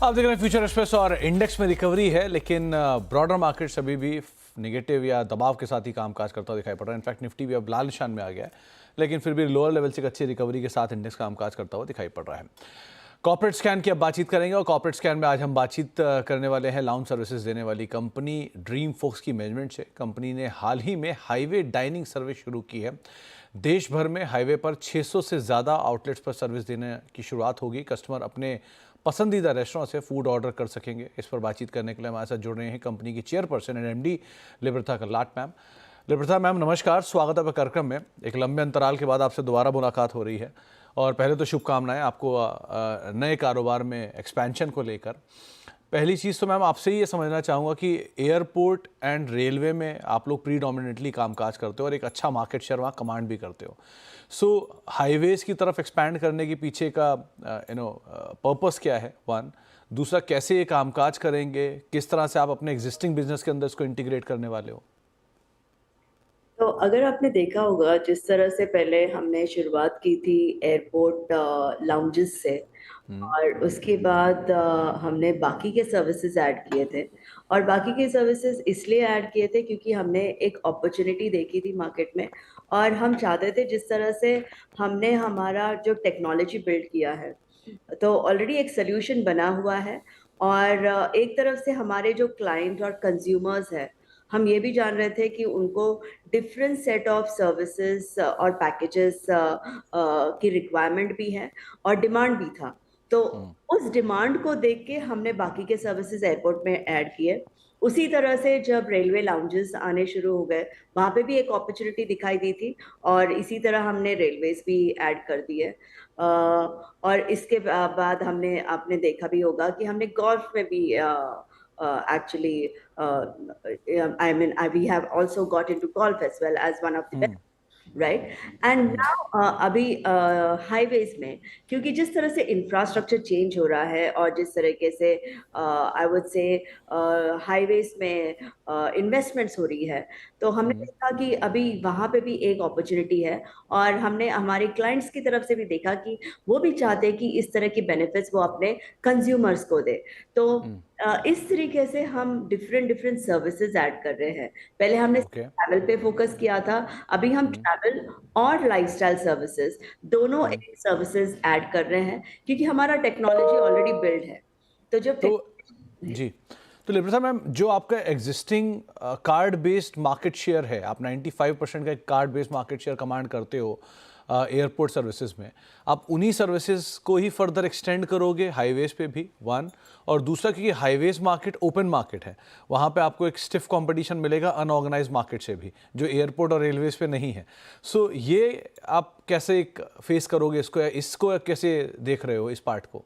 आप देख रहे हैं फ्यूचर एक्सप्रेस और इंडेक्स में रिकवरी है, लेकिन ब्रॉडर मार्केट्स अभी भी निगेटिव या दबाव के साथ ही कामकाज करता हुआ दिखाई पड़ रहा है। इनफैक्ट निफ्टी भी अब लाल निशान में आ गया है, लेकिन फिर भी लोअर लेवल से एक अच्छी रिकवरी के साथ इंडेक्स कामकाज करता हुआ दिखाई पड़ रहा है। कॉर्पोरेट स्कैन की अब बातचीत करेंगे और कॉर्पोरेट स्कैन में आज हम बातचीत करने वाले हैं लाउंज सर्विसेज देने वाली कंपनी ड्रीम फोक्स की मैनेजमेंट से। कंपनी ने हाल ही में हाईवे डाइनिंग सर्विस शुरू की है। देश भर में हाईवे पर 600 से ज़्यादा आउटलेट्स पर सर्विस देने की शुरुआत होगी। कस्टमर अपने पसंदीदा रेस्टोरेंट से फूड ऑर्डर कर सकेंगे। इस पर बातचीत करने के लिए हमारे साथ जुड़ रहे हैं कंपनी की chairperson and MD Librata Karlat ma'am. Librata ma'am नमस्कार, स्वागत है आपका कार्यक्रम में। एक लंबे अंतराल के बाद आपसे दोबारा मुलाकात हो रही है और पहले तो शुभकामनाएं आपको नए कारोबार में एक्सपेंशन को लेकर। पहली चीज़ तो मैम आपसे ही ये समझना चाहूँगा कि एयरपोर्ट एंड रेलवे में आप लोग प्रीडोमिनेटली कामकाज करते हो और एक अच्छा मार्केट शेयर वहाँ कमांड भी करते हो। सो हाईवेज़ की तरफ एक्सपैंड करने के पीछे का पर्पस क्या है, वन। दूसरा, कैसे ये कामकाज करेंगे, किस तरह से आप अपने एग्जिस्टिंग बिजनेस के अंदर इसको इंटीग्रेट करने वाले हो? तो अगर आपने देखा होगा जिस तरह से पहले हमने शुरुआत की थी एयरपोर्ट लाउंजेस से, और उसके बाद हमने बाकी के सर्विसेज ऐड किए थे। और बाकी के सर्विसेज इसलिए ऐड किए थे क्योंकि हमने एक अपॉर्चुनिटी देखी थी मार्केट में, और हम चाहते थे जिस तरह से हमने हमारा जो टेक्नोलॉजी बिल्ड किया है, तो ऑलरेडी एक सोल्यूशन बना हुआ है। और एक तरफ से हमारे जो क्लाइंट और कंज्यूमर्स है, हम ये भी जान रहे थे कि उनको डिफरेंट सेट ऑफ सर्विसेज और पैकेजेस की रिक्वायरमेंट भी है और डिमांड भी था। तो उस डिमांड को देख के हमने बाकी के सर्विसेज एयरपोर्ट में ऐड किए। उसी तरह से जब रेलवे लाउंजेस आने शुरू हो गए, वहाँ पे भी एक अपॉर्चुनिटी दिखाई दी थी, और इसी तरह हमने रेलवेज भी ऐड कर दिए। और इसके बाद हमने आपने देखा भी होगा कि हमने गोल्फ में भी actually I mean we have also got into golf as well as one of the, right. And now अभी हाईवेज में, क्योंकि जिस तरह से इंफ्रास्ट्रक्चर चेंज हो रहा है और जिस तरीके से आई वुड से हाईवेज में इन्वेस्टमेंट्स हो रही है, तो हमने देखा कि अभी वहाँ पे भी एक अपॉर्चुनिटी है। और हमने हमारे क्लाइंट्स की तरफ से भी देखा कि वो भी चाहते हैं कि इस तरह की बेनिफिट्स वो अपने कंज्यूमर्स को दे। तो इस तरीके से हम डिफरेंट डिफरेंट सर्विसेज ऐड कर रहे हैं। पहले हमने ओके। ट्रैवल पे फोकस किया था, अभी हम ट्रैवल और लाइफस्टाइल सर्विसेज दोनों एक सर्विसेज ऐड कर रहे हैं, क्योंकि हमारा टेक्नोलॉजी ऑलरेडी बिल्ड है। तो जब तो जी, तो लिब्रता मैम, जो आपका existing card based market share है, आप 95% का एक card based market share command करते हो एयरपोर्ट सर्विसेज में, आप उन्हीं सर्विसेज को ही फर्दर एक्सटेंड करोगे हाईवेज पे भी, वन। और दूसरा, क्योंकि हाईवेज मार्केट ओपन मार्केट है, वहाँ पे आपको एक स्टिफ कंपटीशन मिलेगा अनऑर्गेनाइज मार्केट से भी, जो एयरपोर्ट और रेलवेज पे नहीं है। सो ये आप कैसे एक फेस करोगे इसको कैसे देख रहे हो इस पार्ट को?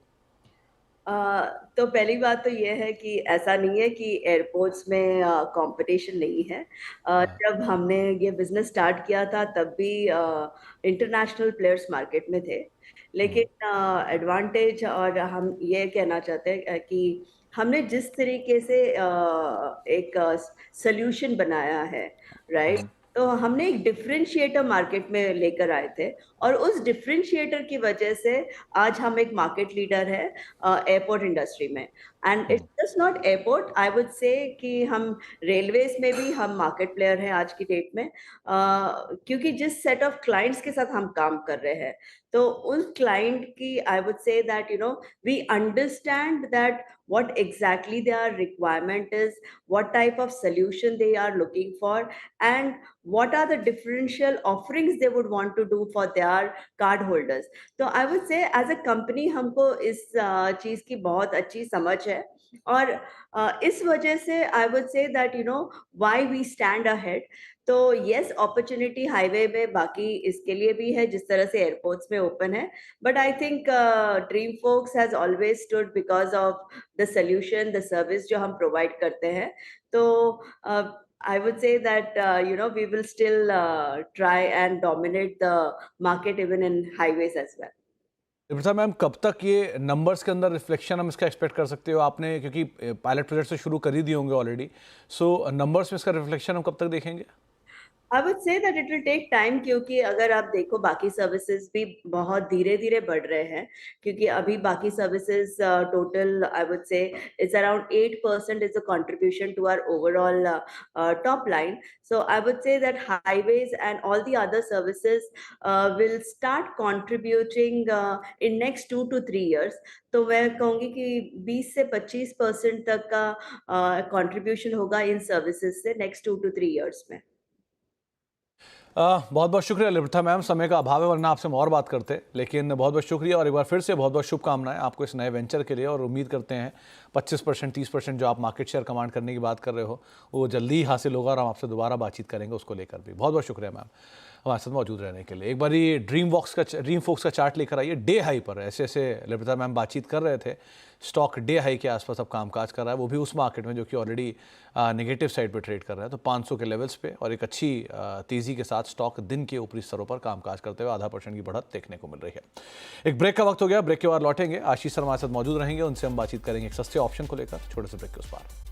तो पहली बात तो ये है कि ऐसा नहीं है कि एयरपोर्ट्स में कंपटीशन नहीं है। जब हमने ये बिजनेस स्टार्ट किया था तब भी इंटरनेशनल प्लेयर्स मार्केट में थे, लेकिन एडवांटेज और हम ये कहना चाहते हैं कि हमने जिस तरीके से एक सोल्यूशन बनाया है, राइट। तो हमने एक डिफरेंशिएटर मार्केट में लेकर आए थे, और उस डिफरेंशिएटर की वजह से आज हम एक मार्केट लीडर है एयरपोर्ट इंडस्ट्री में। And it's just not airport, I would से कि हम रेलवेज में भी हम मार्केट प्लेयर हैं आज की डेट में। क्योंकि जिस सेट ऑफ क्लाइंट्स के साथ हम काम कर रहे हैं, तो उस क्लाइंट की I would say that we understand that what exactly their requirement is, what type of solution they are looking for, and what are the differential offerings they would want to do for their card holders. तो I would say as a company हमको इस चीज की बहुत अच्छी समझ है, और इस वजह से I would say that why we stand ahead. तो यस, अपॉर्चुनिटी हाईवे में बाकी इसके लिए भी है जिस तरह से एयरपोर्ट्स में ओपन है, but I think DreamFolks has always stood because of the solution, the service जो हम प्रोवाइड करते हैं। तो I would say that we will still try and dominate the market even in highways as well. Librata ma'am, कब तक ये numbers के अंदर रिफ्लेक्शन हम इसका एक्सपेक्ट कर सकते हो? आपने क्योंकि पायलट प्रोजेक्ट से शुरू कर ही दिए होंगे ऑलरेडी, सो नंबर्स में इसका रिफ्लेक्शन हम कब तक देखेंगे? I would say that it will take time, क्योंकि अगर आप देखो बाकी सर्विसेज भी बहुत धीरे धीरे बढ़ रहे हैं, क्योंकि अभी बाकी services total I would say it's around 8% is a contribution to our overall top line. So I would say that highways and all the other services will start contributing in next 2 to 3 years. तो मैं कहूँगी कि 20 से 25% तक का contribution होगा इन services से next 2 to 3 years में। बहुत बहुत शुक्रिया लिप्था मैम, समय का अभाव है वरना आपसे हम और बात करते, लेकिन बहुत बहुत शुक्रिया और एक बार फिर से बहुत बहुत शुभकामनाएं आपको इस नए वेंचर के लिए, और उम्मीद करते हैं 25% 30% जो आप मार्केट शेयर कमांड करने की बात कर रहे हो वो जल्दी ही हासिल होगा और हम आपसे दोबारा बातचीत करेंगे उसको लेकर भी। बहुत बहुत शुक्रिया मैम हमारे साथ मौजूद रहने के लिए। एक बार ये ड्रीम फोक्स का चार्ट लेकर आइए, डे हाई पर ऐसे ऐसे लिप्था मैम बातचीत कर रहे थे, स्टॉक डे हाई के आसपास अब कामकाज कर रहा है, वो भी उस मार्केट में जो कि ऑलरेडी नेगेटिव साइड पे ट्रेड कर रहा है। तो 500 के लेवल्स पे और एक अच्छी तेज़ी के साथ स्टॉक दिन के ऊपरी स्तरों पर कामकाज करते हुए 0.5% की बढ़त देखने को मिल रही है। एक ब्रेक का वक्त हो गया, ब्रेक के बाद लौटेंगे, आशीष सर हमारे साथ मौजूद रहेंगे, उनसे हम बातचीत करेंगे एक सस्ते ऑप्शन को लेकर, छोटे से ब्रेक के उस पार।